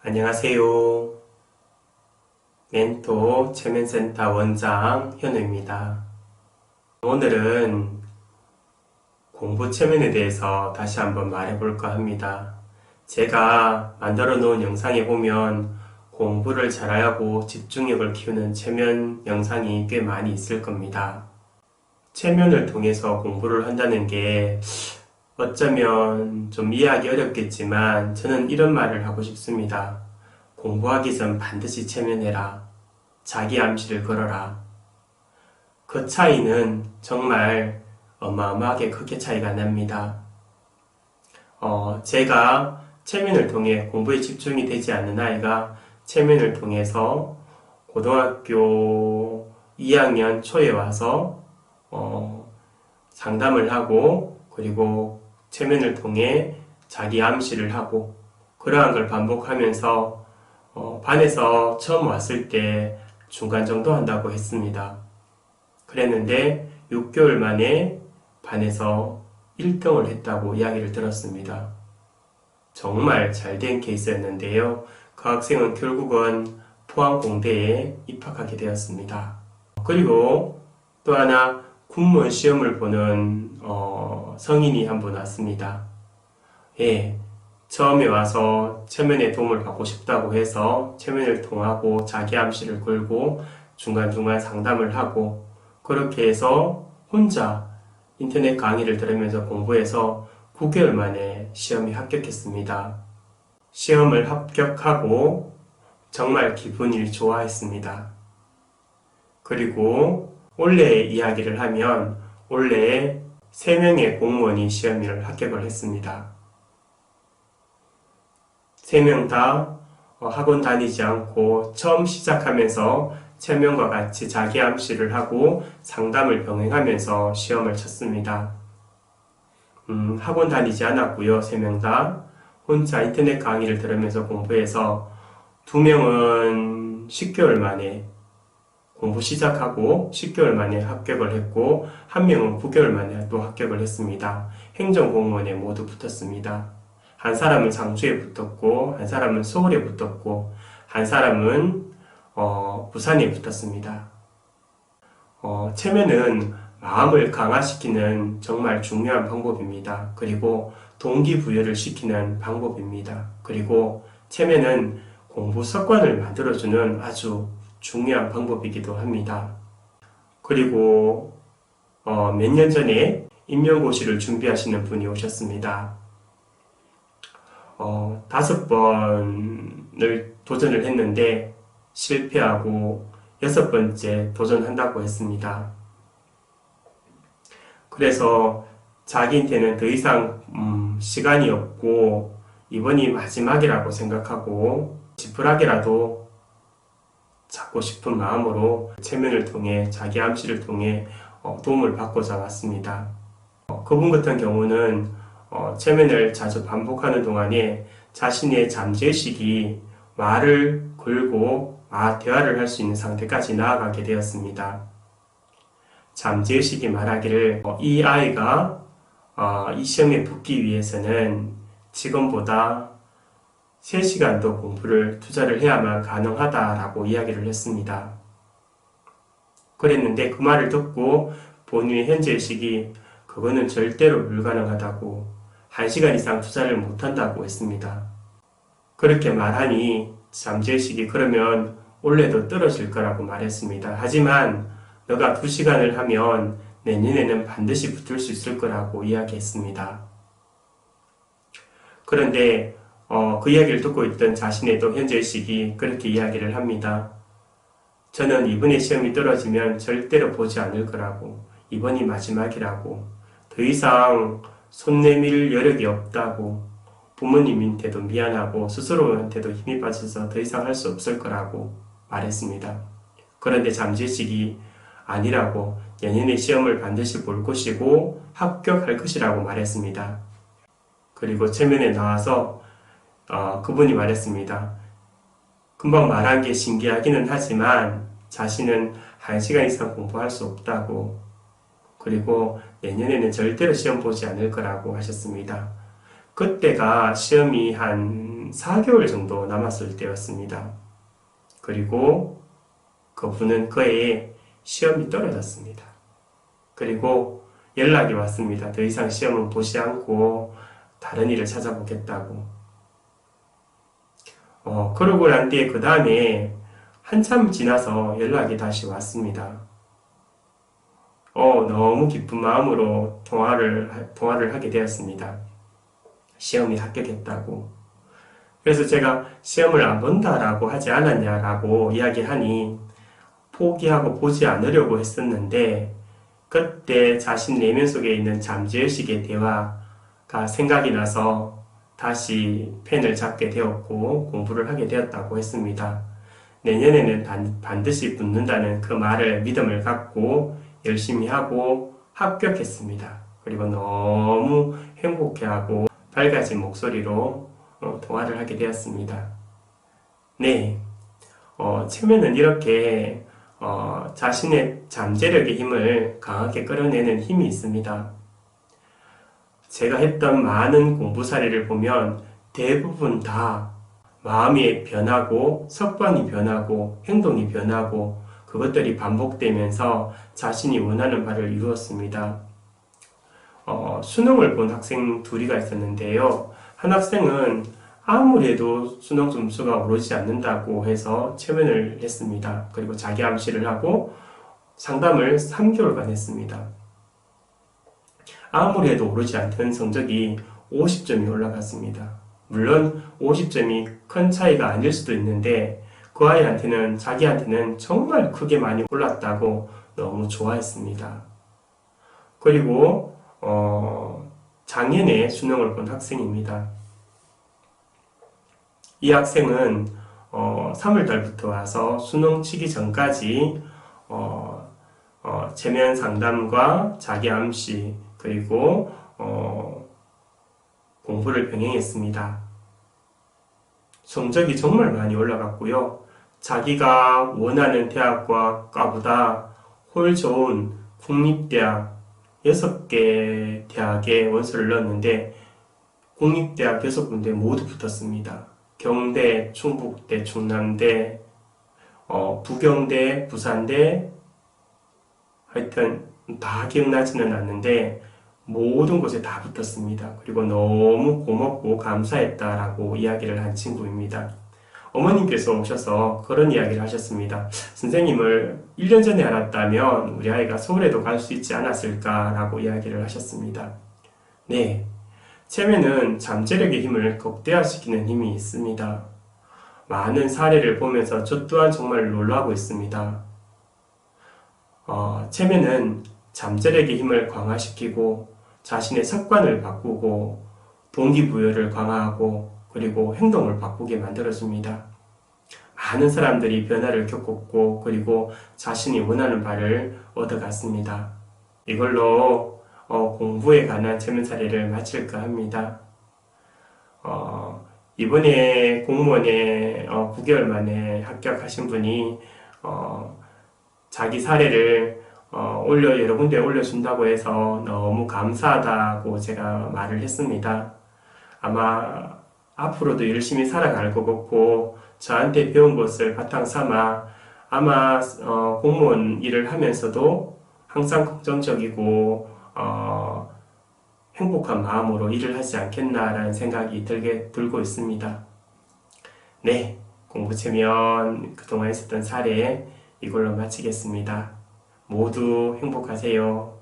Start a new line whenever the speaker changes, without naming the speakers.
안녕하세요. 멘토 체면센터 원장 현우입니다. 오늘은 공부 체면에 대해서 다시 한번 말해볼까 합니다. 제가 만들어 놓은 영상에 보면 공부를 잘하고 집중력을 키우는 체면 영상이 꽤 많이 있을 겁니다. 체면을 통해서 공부를 한다는 게 어쩌면 좀 이해하기 어렵겠지만 저는 이런 말을 하고 싶습니다. 공부하기 전 반드시 체면해라. 자기 암시를 걸어라. 그 차이는 정말 어마어마하게 크게 차이가 납니다. 제가 체면을 통해 공부에 집중이 되지 않는 아이가 체면을 통해서 고등학교 2학년 초에 와서 상담을 하고 그리고 체면을 통해 자기 암시를 하고 그러한 걸 반복하면서 반에서 처음 왔을 때 중간 정도 한다고 했습니다. 그랬는데 6개월 만에 반에서 1등을 했다고 이야기를 들었습니다. 정말 잘된 케이스였는데요. 그 학생은 결국은 포항공대에 입학하게 되었습니다. 그리고 또 하나 군무원 시험을 보는 성인이 한 분 왔습니다. 처음에 와서 체면에 도움을 받고 싶다고 해서 체면을 통하고 자기 암시를 걸고 중간중간 상담을 하고 그렇게 해서 혼자 인터넷 강의를 들으면서 공부해서 9개월 만에 시험에 합격했습니다. 시험을 합격하고 정말 기분이 좋아했습니다. 그리고 올해의 이야기를 하면 올해 3명의 공무원이 시험을 합격을 했습니다. 3명 다 학원 다니지 않고 처음 시작하면서 3명과 같이 자기 암시를 하고 상담을 병행하면서 시험을 쳤습니다. 학원 다니지 않았고요. 3명 다 혼자 인터넷 강의를 들으면서 공부해서 2명은 10개월 만에 공부 시작하고 10개월 만에 합격을 했고 1명은 9개월 만에 또 합격을 했습니다. 행정공무원에 모두 붙었습니다. 한 사람은 상주에 붙었고 한 사람은 서울에 붙었고 한 사람은 부산에 붙었습니다. 체면은 마음을 강화시키는 정말 중요한 방법입니다. 그리고 동기부여를 시키는 방법입니다. 그리고 체면은 공부 습관을 만들어주는 아주 중요한 방법이기도 합니다. 그리고 몇 년 전에 임용고시를 준비하시는 분이 오셨습니다. 5번을 도전을 했는데 실패하고 6번째 도전한다고 했습니다. 그래서 자기한테는 더 이상 시간이 없고 이번이 마지막이라고 생각하고 지푸라기라도 잡고 싶은 마음으로 체면을 통해 자기 암시를 통해 도움을 받고자 왔습니다. 그분 같은 경우는 체면을 자주 반복하는 동안에 자신의 잠재의식이 말을 걸고 대화를 할 수 있는 상태까지 나아가게 되었습니다. 잠재의식이 말하기를 이 아이가 이 시험에 붙기 위해서는 지금보다 3시간 더 공부를 투자를 해야만 가능하다라고 이야기를 했습니다. 그랬는데 그 말을 듣고 본인의 현재의식이 그거는 절대로 불가능하다고 1시간 이상 투자를 못한다고 했습니다. 그렇게 말하니 잠재의식이 그러면 올해도 떨어질 거라고 말했습니다. 하지만 너가 2시간을 하면 내년에는 반드시 붙을 수 있을 거라고 이야기했습니다. 그런데 그 이야기를 듣고 있던 자신의 또 현재의식이 그렇게 이야기를 합니다. 저는 이번에 시험이 떨어지면 절대로 보지 않을 거라고, 이번이 마지막이라고, 더 이상 손 내밀 여력이 없다고, 부모님한테도 미안하고 스스로한테도 힘이 빠져서 더 이상 할 수 없을 거라고 말했습니다. 그런데 잠재의식이 아니라고, 내년에 시험을 반드시 볼 것이고 합격할 것이라고 말했습니다. 그리고 체면에 나와서 그분이 말했습니다. 금방 말한 게 신기하기는 하지만 자신은 1시간 이상 공부할 수 없다고, 그리고 내년에는 절대로 시험 보지 않을 거라고 하셨습니다. 그때가 시험이 한 한 4개월 정도 남았을 때였습니다. 그리고 그분은 그의 시험이 떨어졌습니다. 그리고 연락이 왔습니다. 더 이상 시험은 보지 않고 다른 일을 찾아보겠다고. 그러고 난 뒤에 그 다음에 한참 지나서 연락이 다시 왔습니다. 너무 기쁜 마음으로 통화를 하게 되었습니다. 시험에 합격했다고. 그래서 제가 시험을 안 본다라고 하지 않았냐라고 이야기하니 포기하고 보지 않으려고 했었는데 그때 자신 내면 속에 있는 잠재의식의 대화가 생각이 나서 다시 펜을 잡게 되었고 공부를 하게 되었다고 했습니다. 내년에는 반드시 붙는다는 그 말을 믿음을 갖고 열심히 하고 합격했습니다. 그리고 너무 행복해하고 밝아진 목소리로 통화를 하게 되었습니다. 네, 체면은 이렇게 자신의 잠재력의 힘을 강하게 끌어내는 힘이 있습니다. 제가 했던 많은 공부 사례를 보면 대부분 다 마음이 변하고 습관이 변하고 행동이 변하고 그것들이 반복되면서 자신이 원하는 바를 이루었습니다. 수능을 본 학생 둘이가 있었는데요. 한 학생은 아무리 해도 수능 점수가 오르지 않는다고 해서 체면을 했습니다. 그리고 자기 암시를 하고 상담을 3개월간 했습니다. 아무리 해도 오르지 않던 성적이 50점이 올라갔습니다. 물론 50점이 큰 차이가 아닐 수도 있는데 그 아이한테는 자기한테는 정말 크게 많이 올랐다고 너무 좋아했습니다. 그리고 작년에 수능을 본 학생입니다. 이 학생은 3월달부터 와서 수능 치기 전까지 체면 상담과 자기 암시 그리고 공부를 병행했습니다. 성적이 정말 많이 올라갔고요. 자기가 원하는 대학과 과보다 훨 좋은 국립대학 6개 대학에 원서를 넣었는데 국립대학 6군데 모두 붙었습니다. 경대, 충북대, 충남대, 부경대, 부산대 하여튼 다 기억나지는 않는데 모든 곳에 다 붙었습니다. 그리고 너무 고맙고 감사했다라고 이야기를 한 친구입니다. 어머님께서 오셔서 그런 이야기를 하셨습니다. 선생님을 1년 전에 알았다면 우리 아이가 서울에도 갈 수 있지 않았을까라고 이야기를 하셨습니다. 네, 체면은 잠재력의 힘을 극대화시키는 힘이 있습니다. 많은 사례를 보면서 저 또한 정말 놀라고 있습니다. 체면은 잠재력의 힘을 강화시키고 자신의 습관을 바꾸고 동기부여를 강화하고 그리고 행동을 바꾸게 만들어줍니다. 많은 사람들이 변화를 겪었고 그리고 자신이 원하는 바를 얻어갔습니다. 이걸로 공부에 관한 체면 사례를 마칠까 합니다. 이번에 공무원에 9개월 만에 합격하신 분이 자기 사례를 여러 군데 올려준다고 해서 너무 감사하다고 제가 말을 했습니다. 아마 앞으로도 열심히 살아갈 것 같고 저한테 배운 것을 바탕 삼아 아마 공무원 일을 하면서도 항상 긍정적이고 행복한 마음으로 일을 하지 않겠나라는 생각이 들고 있습니다. 네, 공부체면 그동안 있었던 사례 이걸로 마치겠습니다. 모두 행복하세요.